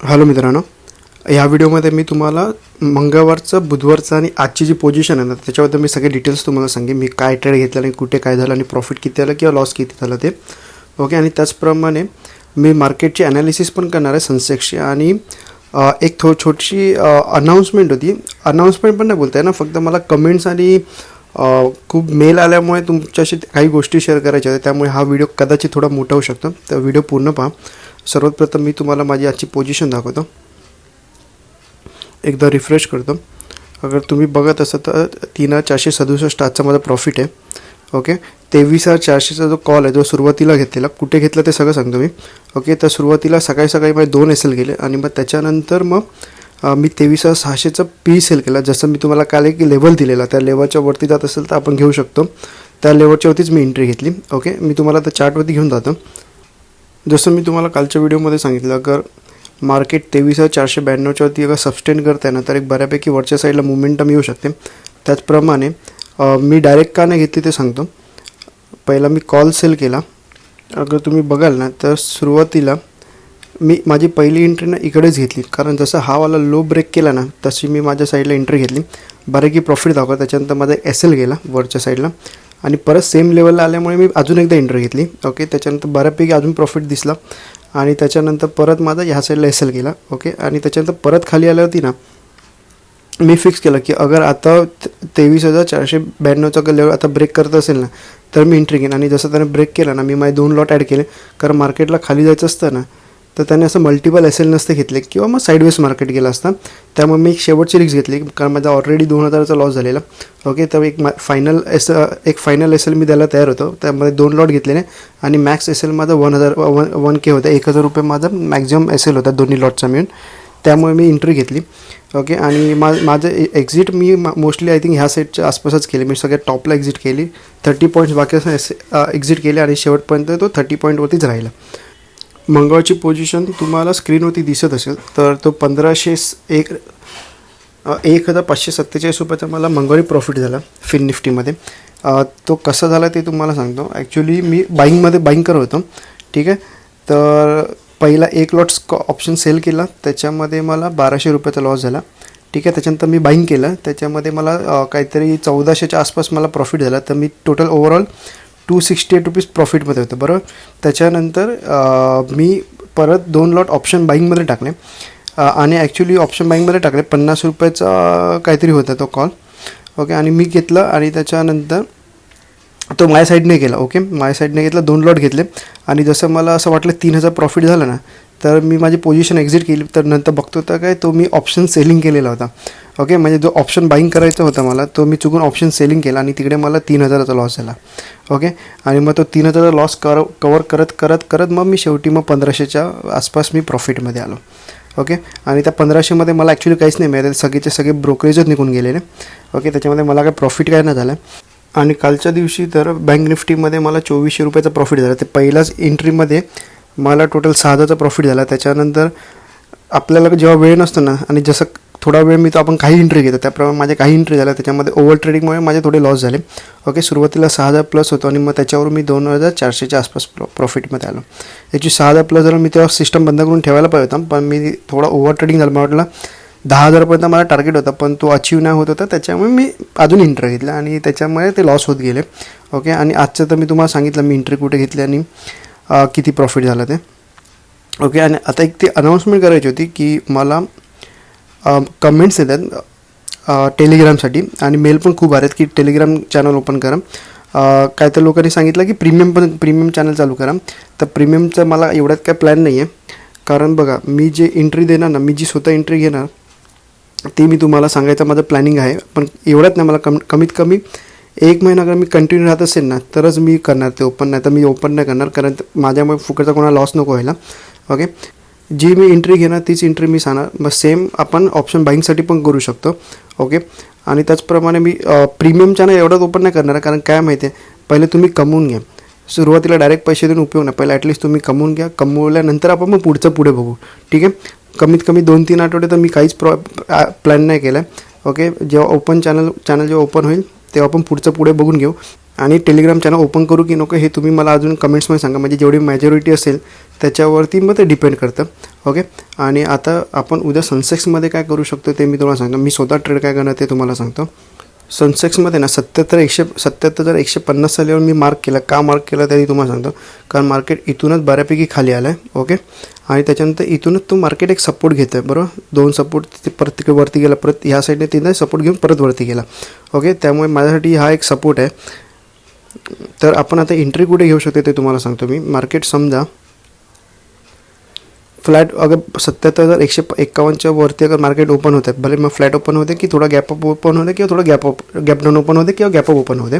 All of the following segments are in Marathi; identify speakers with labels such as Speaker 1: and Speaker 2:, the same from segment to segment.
Speaker 1: हॅलो मित्रांनो, या व्हिडिओमध्ये मी तुम्हाला मंगळवारचं, बुधवारचं आणि आजची जी पोझिशन आहे ना त्याच्याबद्दल मी सगळे डिटेल्स तुम्हाला सांगेन. मी काय ट्रेड घेतला आणि कुठे काय झालं आणि प्रॉफिट किती आलं किंवा लॉस किती झाला ते. ओके. आणि त्याचप्रमाणे मी मार्केटची ॲनालिसिस पण करणार आहे सेन्सेक्सची. आणि एक छोटीशी अनाऊन्समेंट होती. अनाऊन्समेंट पण नाही बोलता आहे ना, फक्त मला कमेंट्स आणि खूप मेल आल्यामुळे तुमच्याशी काही गोष्टी शेअर करायच्या होत्या, त्यामुळे हा व्हिडिओ कदाचित थोडा मोठा होऊ शकतो. तर व्हिडिओ पूर्ण पहा. सर्वात प्रथम मी तुम्हाला माझी आजची पोझिशन दाखवतो. एकदा रिफ्रेश करतो. अगर तुम्ही बघत असाल तर 3,467 आजचा माझा प्रॉफिट आहे. ओके. 23,400चा जो कॉल आहे जो सुरुवातीला घेतलेला, कुठे घेतला ते सगळं सांगतो मी. ओके. तर सुरुवातीला सकाळी माझे 2 SL गेले आणि मग त्याच्यानंतर मी 23,600चा पी सेल केला. जसं मी तुम्हाला काल एक लेवल दिलेला, त्या लेवलच्या वरती जात असेल तर आपण घेऊ शकतो. त्या लेवलच्या वरतीच मी एंट्री घेतली. ओके. मी तुम्हाला त्या चार्टवरती घेऊन जातो. जसं मी तुम्हाला कालच्या व्हिडिओमध्ये सांगितलं, अगर मार्केट 23,492च्या वरती अगर सबस्टेन करत आहे ना तर एक बऱ्यापैकी वरच्या साईडला मोमेंटम येऊ शकते. त्याचप्रमाणे मी डायरेक्ट का नाही घेतली ते सांगतो. पहिला मी कॉल सेल केला. अगर तुम्ही बघाल ना तर सुरुवातीला मी माझी पहिली एंट्री ना इकडेच घेतली, कारण जसं हा वाला लो ब्रेक केला ना तशी मी माझ्या साईडला एंट्री घेतली. बऱ्यापैकी प्रॉफिट दाखवला. त्याच्यानंतर माझा SL गेला वरच्या साईडला आणि परत सेम लेवलला आल्यामुळे मी अजून एकदा एंट्री घेतली. ओके. त्याच्यानंतर बऱ्यापैकी अजून प्रॉफिट दिसला आणि त्याच्यानंतर परत माझा ह्या साईडला SL गेला. ओके. आणि त्याच्यानंतर परत खाली आल्यावरती ना मी फिक्स केलं की अगर आता 23,492चा लेवल आता ब्रेक करत असेल ना तर मी एंट्री घेईन. आणि जसं त्याने ब्रेक केला ना, मी माझे 2 लॉट ॲड केले, कारण मार्केटला खाली जायचं असतं ना तर त्याने असं मल्टिपल SL नसते घेतले किंवा मग साईडवेज मार्केट गेला असता. त्यामुळे मी एक शेवटची रिस्क घेतली, कारण माझा ऑलरेडी 2,000चा लॉस झालेला. ओके. तर एक फायनल SL मी द्यायला तयार होतो. त्यामध्ये 2 लॉट घेतलेले आणि मॅक्स SL माझा 1K होता. 1,000 रुपये माझा मॅक्झिमम SL होता दोन्ही लॉटचा मिळून. त्यामुळे मी एंट्री घेतली. ओके. आणि माझं exit me mostly I think ह्या साईडच्या आसपासच केली. मी सगळ्यात टॉपला एक्झिट केली. 30 पॉईंट्स बाकी एक्झिट केले आणि शेवटपर्यंत तो 30 पॉईंटवरतीच राहिला. मंगळवारची पोझिशन तुम्हाला स्क्रीनवरती दिसत असेल तर तो 1,547 रुपयाचा मला मंगळवारी प्रॉफिट झाला फिन निफ्टीमध्ये. तो कसा झाला ते तुम्हाला सांगतो. ॲक्च्युली मी बाईंग करत होतो. ठीक आहे. तर पहिला एक लॉट ऑप्शन सेल केला, त्याच्यामध्ये मला 1,200 रुपयाचा लॉस झाला. ठीक आहे. त्याच्यानंतर मी बाईंग केलं, त्याच्यामध्ये मला काहीतरी 1,400च्या आसपास मला प्रॉफिट झाला. तर मी टोटल ओव्हरऑल 268 रुपीज प्रॉफिटमध्ये होतं. बरोबर. त्याच्यानंतर मी परत 2 लॉट ऑप्शन बाईंगमध्ये टाकले आणि ॲक्च्युली ऑप्शन बाईंगमध्ये टाकले 50 रुपयाचा काहीतरी होता तो कॉल. ओके. आणि मी घेतलं आणि त्याच्यानंतर तो माझ्या साईडने गेला. ओके. माझ्या साईडने घेतला, 2 लॉट घेतले आणि जसं मला असं वाटलं 3,000 प्रॉफिट झालं ना तर मी माझी पोझिशन एक्झिट केली. तर नंतर बघतो तर काय तो मी ऑप्शन सेलिंग केलेला होता. ओके. म्हणजे जो ऑप्शन बाईंग करायचा होता मला तो मी चुकून ऑप्शन सेलिंग केला आणि तिकडे मला 3,000चा लॉस झाला. ओके. आणि मग तो 3,000चा लॉस कवर करत मग मी शेवटी 1,500च्या आसपास मी प्रॉफिटमध्ये आलो. ओके. आणि त्या 1,500मध्ये मला ॲक्च्युली काहीच नाही मिळालं. सगळेचे सगळे ब्रोकरेजच निघून गेलेले. ओके. त्याच्यामध्ये मला काय प्रॉफिट काय नाही झालं. आणि कालच्या दिवशी तर बँक निफ्टीमध्ये मला 2,400 रुपयाचा प्रॉफिट झाला. ते पहिल्याच एंट्रीमध्ये मला टोटल 6,000चा प्रॉफिट झाला. त्याच्यानंतर आपल्याला जेव्हा वेळ नसतो ना आणि जसं थोडा वेळ मी तो आपण काही एंट्री घेतो त्याप्रमाणे माझे काही एंट्री झाल्या, त्याच्यामध्ये ओव्हर ट्रेडिंगमुळे माझे थोडे लॉस झाले. ओके. सुरुवातीला 6,000 प्लस होतो आणि मग त्याच्यावर मी 2,400च्या आसपास प्रॉफिटमध्ये आलो. याची 6,000 प्लस झालं. मी तेव्हा सिस्टम बंद करून ठेवायला पाहिजे होता, पण मी थोडा ओव्हर ट्रेडिंग झालं. मला वाटलं 10,000पर्यंत मला टार्गेट होता, पण तो अचीव नाही होत होता. त्याच्यामुळे मी अजून एंट्री घेतला आणि त्याच्यामुळे ते लॉस होत गेले. ओके. आणि आजचं तर मी तुम्हाला सांगितलं मी एंट्री कुठे घेतली आणि किती प्रॉफिट झालं ते. ओके. आणि आता एक ती अनाऊन्समेंट करायची होती की मला कमेंट्स येतात टेलिग्रामसाठी आणि मेल पण खूप आहेत की टेलिग्राम चॅनल ओपन करा. काय तर लोकांनी सांगितलं की प्रीमियम चॅनल चालू करा. तर प्रीमियमचं मला एवढ्यात काय प्लॅन नाही आहे, कारण बघा मी जे एंट्री देणार ना, मी जी स्वतः एंट्री घेणार ती मी तुम्हाला सांगायचं माझं प्लॅनिंग आहे. पण एवढ्यात नाही, मला कमीत कमी 1 महिना अगर मी कंटिन्यू राहत असेल ना तरच मी करणार ते ओपन, नाही तर मी ओपन नाही करणार, कारण माझ्यामुळे फुकटचा कोणाला लॉस नको व्हायला. ओके. जी मी एंट्री घेणार तीच एंट्री मी सांगणार. मग सेम आपण ऑप्शन बाईंगसाठी पण करू शकतो. ओके. आणि त्याचप्रमाणे मी प्रीमियम चॅनल एवढंच ओपन नाही करणार, कारण काय माहिती आहे, पहिले तुम्ही कमवून घ्या. सुरुवातीला डायरेक्ट पैसे देऊन उपयोग नाही. पहिले ॲटलिस्ट तुम्ही कमवून घ्या. कमवल्यानंतर आपण मग पुढे बघू. ठीक आहे. कमीत कमी 2-3 आठवडे तर मी काहीच प्लॅन नाही केला आहे. ओके. जेव्हा चॅनल जेव्हा ओपन होईल तेव्हा आपण पुढे बघून घेऊ. आणि टेलिग्राम चॅनल ओपन करू की नको हे तुम्ही मला अजून कमेंट्समध्ये सांगा, म्हणजे जेवढी मॅजॉरिटी असेल त्याच्यावरती मग ते डिपेंड करतं. ओके. आणि आता आपण उद्या सनसेक्समध्ये काय करू शकतो ते मी तुम्हाला सांगतो. मी स्वतः ट्रेड काय करणार ते तुम्हाला सांगतो. सनसेक्समध्ये ना 77,150 लेवल मी मार्क केला. का मार्क केला तरी तुम्हाला सांगतो, कारण मार्केट इथूनच बऱ्यापैकी खाली आलं आहे. ओके. आणि त्याच्यानंतर इथूनच तो मार्केट एक सपोर्ट घेतो आहे, बरोबर. 2 सपोर्ट ते परत तिकडे वरती गेला, परत ह्या साईडने 3 सपोर्ट घेऊन परत वरती गेला. ओके. त्यामुळे माझ्यासाठी हा एक सपोर्ट आहे. तर आपण आता एंट्री कुठे घेऊ शकतो ते तुम्हाला सांगतो मी. मार्केट समजा फ्लॅट अगर 77,151च्या वरती अगर मार्केट ओपन होत आहे, भले मग फ्लॅट ओपन होते की थोडा गॅप अप ओपन होते किंवा थोडा गॅप डाऊन ओपन होते किंवा गॅप अप ओपन होते.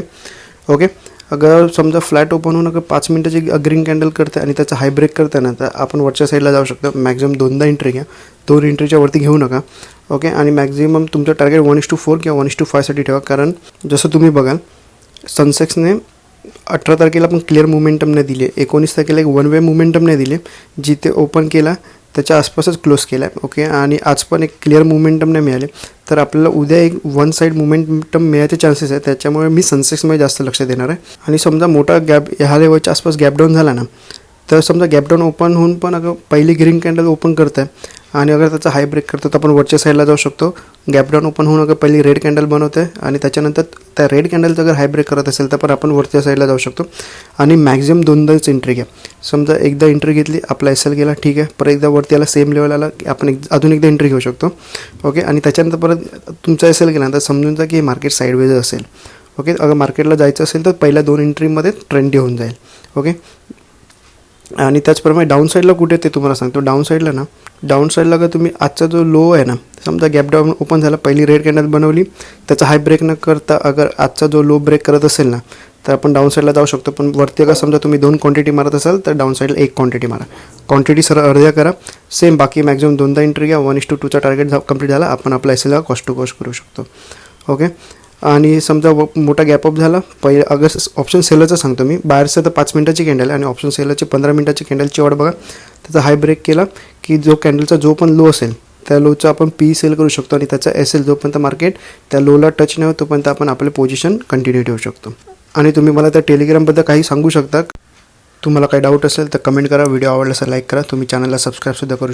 Speaker 1: ओके. अगर समजा फ्लॅट ओपन होऊन अगर 5 मिनटाची ग्रीन कॅन्डल करते आणि त्याचा हाय ब्रेक करते ना, तर आपण वरच्या साईडला जाऊ शकतो. मॅक्झिमम 2दा एंट्री घ्या, 2 एंट्रीच्या वरती घेऊ नका. ओके. आणि मॅक्झिमम तुमचं टार्गेट 1:4 किंवा 1:5साठी ठेवा, कारण जसं तुम्ही बघाल सनसेक्सने 18 तारखेला पण क्लिअर मोमेंटम नाही दिले, 19 तारखेला एक वन वे मोमेंटम नाही दिले, जिथे ओपन केला त्याच्या आसपासच क्लोज केला आहे. ओके. आणि आज पण एक क्लिअर मोमेंटम नाही मिळाले, तर आपल्याला उद्या एक वन साईड मोमेंटम मिळायचे चान्सेस आहे. त्याच्यामुळे मी सनसेक्समध्ये जास्त लक्ष देणार आहे. आणि समजा मोठा गॅप ह्या लेवलच्या आसपास गॅप डाऊन झाला ना, तर समजा गॅप डाऊन ओपन होऊन पण अगर पहिली ग्रीन कॅन्डल ओपन करत आहे आणि अगर त्याचा हाय ब्रेक करतो तर आपण वरच्या साईडला जाऊ शकतो. गॅप डाऊन ओपन होऊन अगर पहिली रेड कॅन्डल बनवते आणि त्याच्यानंतर त्या रेड कॅन्डलचं अगर हाय ब्रेक करत असेल तर पण आपण वरच्या साईडला जाऊ शकतो. आणि मॅक्झिमम 2दाच एंट्री घ्या. समजा एकदा एंट्री घेतली, आपला SL गेला, ठीक आहे, परत एकदा वरती आला सेम लेवल आला की आपण अजून एकदा एंट्री घेऊ शकतो. ओके. आणि त्याच्यानंतर परत तुमचा SL गेला तर समजून जा की मार्केट साईडवेज असेल. ओके. अगर मार्केटला जायचं असेल तर पहिल्या 2 एंट्रीमध्ये ट्रेंडी होऊन जाईल. ओके. आणि त्याचप्रमाणे डाऊन साईडला कुठे ते तुम्हाला सांगतो. डाऊन साईडला अगर तुम्ही आजचा जो लो आहे ना, समजा गॅप डाऊन ओपन झाला, पहिली रेड कॅन्डल बनवली, त्याचा हाय ब्रेक न करता अगर आजचा जो लो ब्रेक करत असेल ना, तर आपण डाऊन साईडला जाऊ शकतो. पण वरती अगर समजा तुम्ही 2 क्वांटिटी मारत असाल तर डाऊन साईडला 1 क्वांटिटी मारा. क्वांटिटी सर अर्ध्या करा. सेम बाकी मॅक्झिमम 2दा एंट्री घ्या. 1:2चा टार्गेट कंप्लीट झाला, आपण आपला SL कॉस्ट टू कॉस्ट करू शकतो. ओके. आणि समजा मोठा गॅप अप झाला, पहिले अगर ऑप्शन सेलरचं सांगतो मी. बाहेरचं तर 5 मिनटाची कॅन्डल आणि ऑप्शन सेलरची 15 मिनटाची कॅन्डलची वाट बघा. त्याचा हाय ब्रेक केला की जो कॅन्डलचा जो पण लो असेल त्या लोचा आपण PE सेल करू शकतो आणि त्याचा SL जोपर्यंत मार्केट त्या लोला टच नाही होत तोपर्यंत आपण आपले पोझिशन कंटिन्यू ठेवू शकतो. आणि तुम्ही मला त्या टेलिग्रामबद्दल काही सांगू शकता. तुम्हाला काही डाऊट असेल तर कमेंट करा. व्हिडिओ आवडला असेल लाईक करा. तुम्ही चॅनलला सबस्क्राईबसुद्धा करू